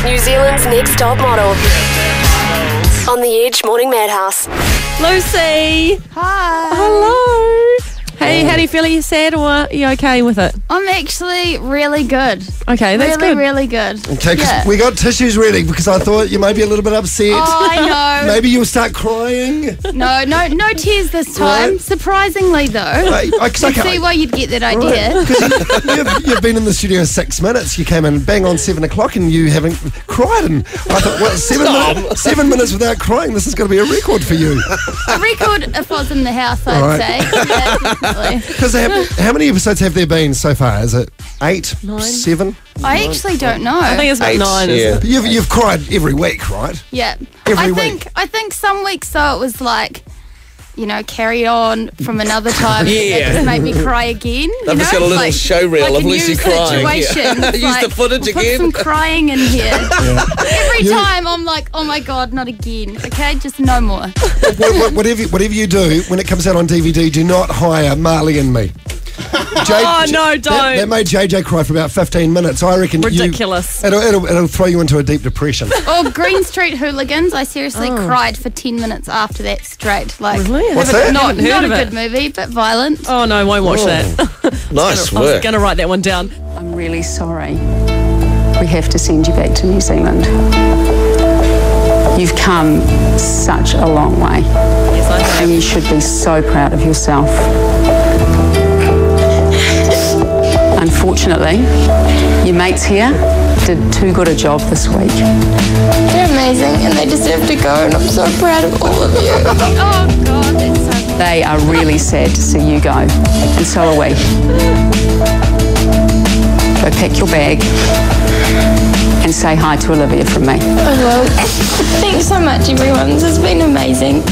New Zealand's next top model. On the Edge Morning Madhouse. Lucy! Hi. Hello! Hey, how do you feel? Are you sad or are you okay with it? I'm actually really good. Okay, that's really, good. really good. Okay, 'cause Yeah. we got tissues ready because I thought you may be a little bit upset. Oh, I know. Maybe you'll start crying. No tears this time. Right. Surprisingly, though. Right, I I can see why you'd get that idea. You've been in the studio 6 minutes. You came in bang on 7 o'clock and you haven't cried. And I thought, well, 7 minutes without crying, this is going to be a record for you. A record if I was in the house, I'd say. Yeah, definitely. Because how many episodes have there been so far? Is it 8, 9? 7? I actually don't know. I think it's about 8, 9, yeah. isn't it? You've cried every week, right? Yeah. Every I think some weeks though it was like, carry on from another time. Yeah. That just made me cry again. They've just got a little show reel of a Lucy new crying. Situation. Yeah. It's Use the footage we'll again. Put some crying in here. Every time I'm like, oh my God, not again. Okay, just no more. Whatever you do, when it comes out on DVD, do not hire Marley and me. Oh, no, don't. That made JJ cry for about 15 minutes. I reckon Ridiculous. It'll throw you into a deep depression. Or Green Street Hooligans. I seriously cried for 10 minutes after that straight. Like, Really? What's that? Not Haven't heard a of it. good movie, but violent. Oh, no, won't watch that. Nice I was work. going to write that one down. I'm really sorry. We have to send you back to New Zealand. You've come such a long way, Yes, I have. and you should be so proud of yourself. Unfortunately, your mates here did too good a job this week. They're amazing and they deserve to go, and I'm so proud of all of you. Oh God, that's so cool. They are really sad to see you go, and so are we. Go pack your bag and say hi to Olivia from me. I will. Thanks so much, everyone. This has been amazing.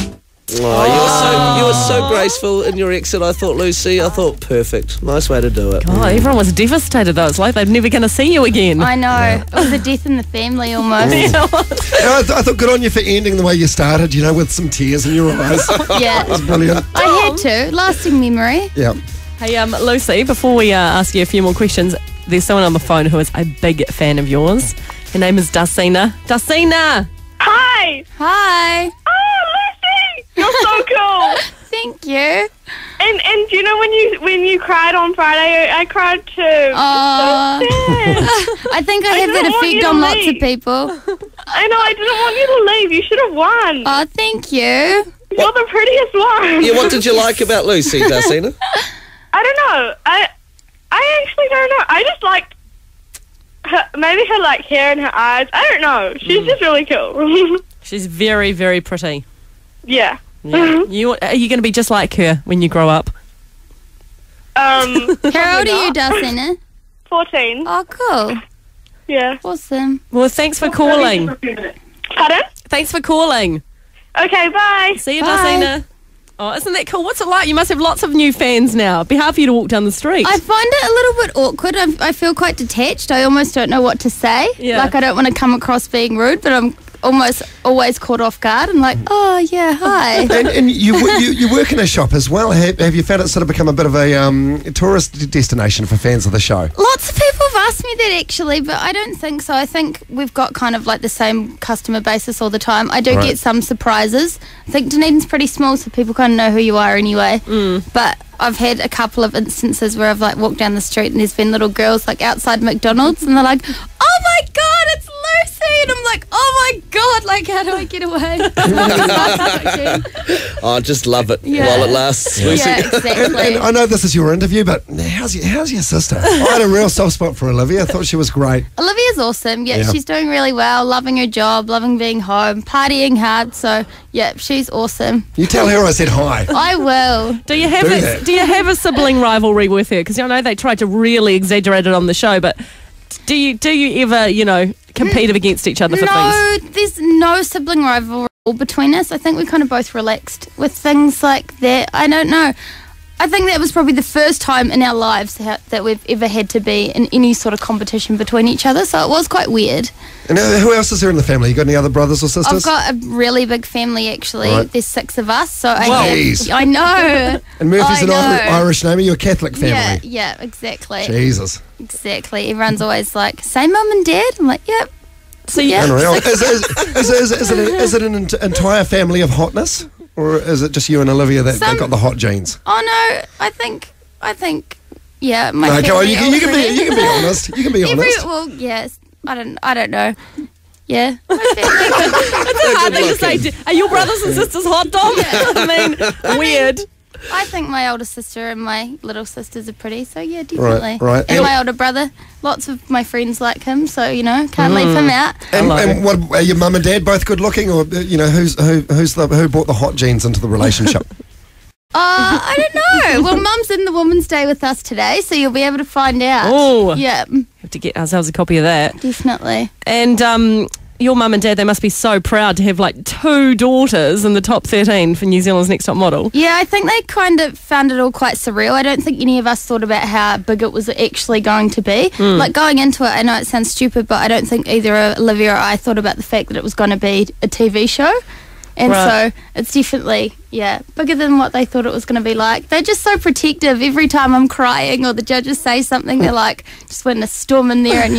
Oh, you were so graceful in your exit. I thought, Lucy, perfect. Nice way to do it. Oh, everyone was devastated though. It's like they're never going to see you again. I know. It was a death in the family almost. I thought good on you for ending the way you started, with some tears in your eyes. Yeah. That's brilliant. I had to. Lasting memory. Yeah. Hey, Lucy, before we ask you a few more questions, there's someone on the phone who is a big fan of yours. Her name is Dacina. Dacina! Hi! Hi. Oh, Lucy! You're so cool! Thank you. And you know when you cried on Friday, I cried too. Aw. So sad. I think I have didn't that want you effect to on lots of leave. people. I know, I didn't want you to leave. You should have won. Oh, thank you. You're the prettiest one. Yeah, what did you like about Lucy, Dacina? I don't know. I actually don't know. I just liked maybe her hair and her eyes. I don't know. She's just really cool. She's very, very pretty. Yeah. Yeah. Are you going to be just like her when you grow up? How old are you, Dacina? 14. Oh, cool. Yeah. Awesome. Well, thanks for calling. Pardon? Thanks for calling. Okay, bye. See you, Bye. Dacina. Oh, isn't that cool? What's it like? You must have lots of new fans now. It'd be hard for you to walk down the street. I find it a little bit awkward. I feel quite detached. I almost don't know what to say. Yeah. Like, I don't want to come across being rude, but I'm almost always caught off guard. I'm like, oh, yeah, hi. And you work in a shop as well. Have you found it sort of become a bit of a tourist destination for fans of the show? Lots of people have asked me that actually, but I don't think so. I think we've got kind of like the same customer basis all the time. I do Right. get some surprises. I think Dunedin's pretty small, so people kind of know who you are anyway. But I've had a couple of instances where I've walked down the street and there's been little girls outside McDonald's and they're like, oh my God, it's Lucy! And I'm like, oh my God, how do I get away? Oh, just love it Yeah. while it lasts, Lucy. Yeah, exactly. And I know this is your interview, but how's your sister? I had a real soft spot for Olivia. I thought she was great. Olivia's awesome. Yeah, Yeah. she's doing really well, loving her job, loving being home, partying hard. So, yeah, she's awesome. You tell her I said hi. I will. Do you have Do a, that. do you have a sibling rivalry with her? Because I know they tried to really exaggerate it on the show, but do you ever compete against each other for things? No, there's no sibling rivalry between us. I think we're kind of both relaxed with things like that. I don't know. I think that was probably the first time in our lives that we've ever had to be in any sort of competition between each other. So it was quite weird. And who else is there in the family? You got any other brothers or sisters? I've got a really big family, actually. Right. There's 6 of us. So Jeez. I know. And Murphy's I an know. Irish name. You're a Catholic family. Yeah, exactly. Jesus. Exactly. Everyone's always like, same mum and dad? I'm like, yep. So you, Unreal. Is it an entire family of hotness? Or is it just you and Olivia that got the hot genes? Oh no, I think, yeah. My No, come on, you family can already- be honest. You can be honest. Well, yes. I don't know. Yeah. it's a hard thing to say. Are your brothers and sisters hot, Dom? I mean, weird. I think my older sister and my little sisters are pretty, so yeah, definitely. Right. And my older brother, lots of my friends like him, so can't leave him out. And what are your mum and dad both good looking, or who brought the hot genes into the relationship? I don't know. Well, Mum's in the Women's Day with us today, so you'll be able to find out. Oh, yeah, have to get ourselves a copy of that. definitely. And your mum and dad, they must be so proud to have like 2 daughters in the top 13 for New Zealand's Next Top Model. Yeah, I think they kind of found it all quite surreal. I don't think any of us thought about how big it was actually going to be. Like going into it, I know it sounds stupid, but I don't think either Olivia or I thought about the fact that it was going to be a TV show. And Right. so it's definitely, bigger than what they thought it was going to be like. They're just so protective. Every time I'm crying or the judges say something, they're like, just want to storm in there and,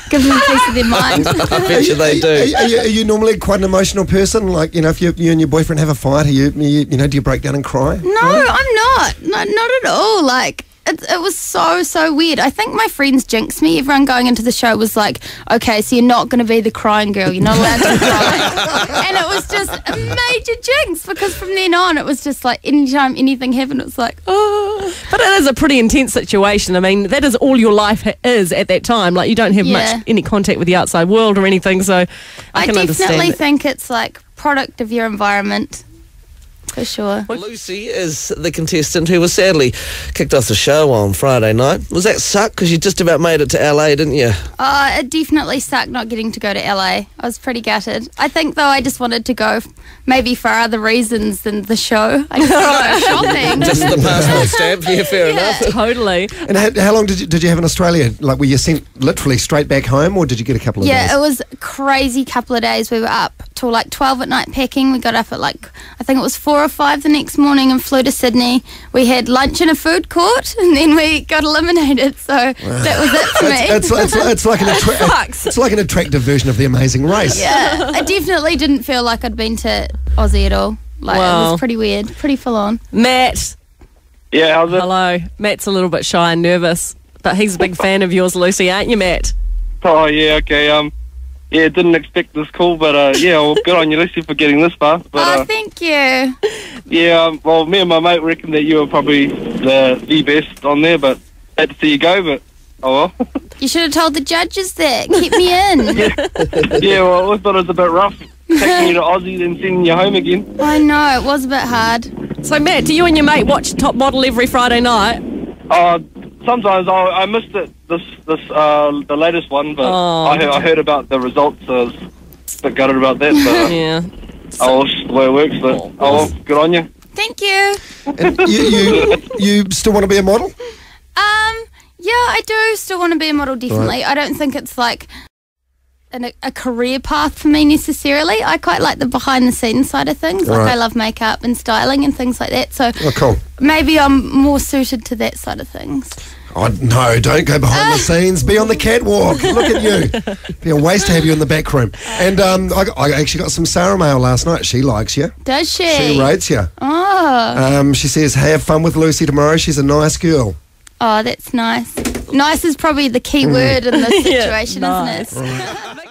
give them a piece of their mind. I bet you they do. Are you normally quite an emotional person? Like, if you and your boyfriend have a fight, do you break down and cry? No, I'm not. No, not at all. Like, it was so weird. I think my friends jinxed me. Everyone going into the show was like, okay, so you're not going to be the crying girl. You're not allowed to cry. And it was just a major jinx because from then on, it was just like anytime anything happened, it was like, oh. But it is a pretty intense situation. I mean, that is all your life is at that time. Like, you don't have any contact with the outside world or anything, so I can understand definitely it. think it's like product of your environment. For sure. Lucy is the contestant who was sadly kicked off the show on Friday night. Was that suck? Because you just about made it to LA, didn't you? It definitely sucked not getting to go to LA. I was pretty gutted. I think, though, I just wanted to go maybe for other reasons than the show. I just wanted to go shopping. Just the passport stamp. Yeah, fair enough. Totally. And how long did you have in Australia? Like, were you sent literally straight back home, or did you get a couple of days? Yeah, it was a crazy couple of days. We were up till like 12 at night packing. We got up at I think it was 4 or 5 the next morning and flew to Sydney. We had lunch in a food court and then we got eliminated. So that was it for me. It's like an attractive version of The Amazing Race. Yeah, I definitely didn't feel like I'd been to Aussie at all. It was pretty weird, pretty full on. Matt. Yeah, how's it? Hello. Matt's a little bit shy and nervous, but he's a big fan of yours, Lucy, aren't you, Matt? Oh, yeah, okay. Didn't expect this call, but well, good on you, Lucy, for getting this far. But, Thank you. Yeah, well, me and my mate reckon that you were probably the best on there, but had to see you go, but oh well. You should have told the judges that. Keep me in. Yeah, well, I thought it was a bit rough taking you to Aussie then sending you home again. I know, it was a bit hard. So, Matt, do you and your mate watch Top Model every Friday night? Sometimes I missed it, the latest one, but I heard about the results, so I was a bit gutted about that. But, yeah. Oh, it's just the way it works, but well, good on you. Thank you. And you still want to be a model? Yeah, I do still want to be a model, definitely. Right. I don't think it's like a career path for me necessarily. I quite like the behind the scenes side of things. Like I love makeup and styling and things like that. So Cool. maybe I'm more suited to that side of things. Oh, no, don't go behind the scenes. Be on the catwalk. Look at you. Be a waste to have you in the back room. And I actually got some Sarah mail last night. She likes you. Does she? She rates you. Oh. She says, have fun with Lucy tomorrow. She's a nice girl. Oh, that's nice. Nice is probably the key word in this situation, nice. isn't it?